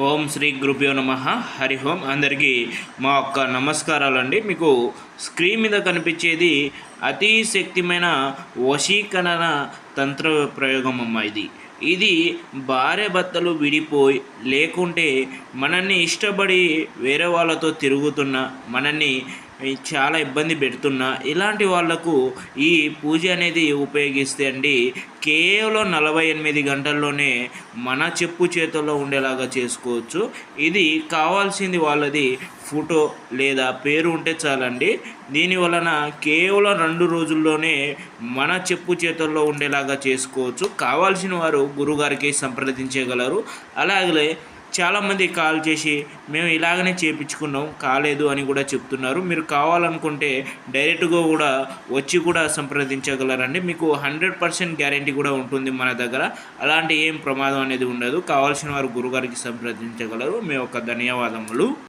ఓం శ్రీ గురుభ్యో నమ. హరి ఓం. అందరికీ మా యొక్క నమస్కారాలండి. మీకు స్క్రీన్ మీద కనిపించేది అతి శక్తిమైన వశీకరణ తంత్ర ప్రయోగం అమ్మ. ఇది భార్య భర్తలు విడిపోయి లేకుంటే మనల్ని ఇష్టపడి వేరే వాళ్ళతో తిరుగుతున్న మనల్ని చాలా ఇబ్బంది పెడుతున్నా ఇలాంటి వాళ్లకు ఈ పూజ అనేది ఉపయోగిస్తే అండి కేవలం 48 గంటల్లోనే మన చెప్పు చేతుల్లో ఉండేలాగా చేసుకోవచ్చు. ఇది కావాల్సింది వాళ్ళది ఫోటో లేదా పేరు ఉంటే చాలండి. దీని వలన కేవలం 2 రోజుల్లోనే మన చెప్పు చేతుల్లో ఉండేలాగా చేసుకోవచ్చు. కావాల్సిన వారు గురుగారికి సంప్రదించగలరు. అలాగే చాలామంది కాల్ చేసి మేము ఇలాగనే చేయించుకున్నాం కాలేదు అని కూడా చెప్తున్నారు. మీరు కావాలనుకుంటే డైరెక్ట్గా కూడా వచ్చి కూడా సంప్రదించగలరండి. మీకు 100% గ్యారంటీ కూడా ఉంటుంది మన దగ్గర. అలాంటి ఏం ప్రమాదం అనేది ఉండదు. కావాల్సిన వారు గురుగారికి సంప్రదించగలరు. మీ యొక్క ధన్యవాదములు.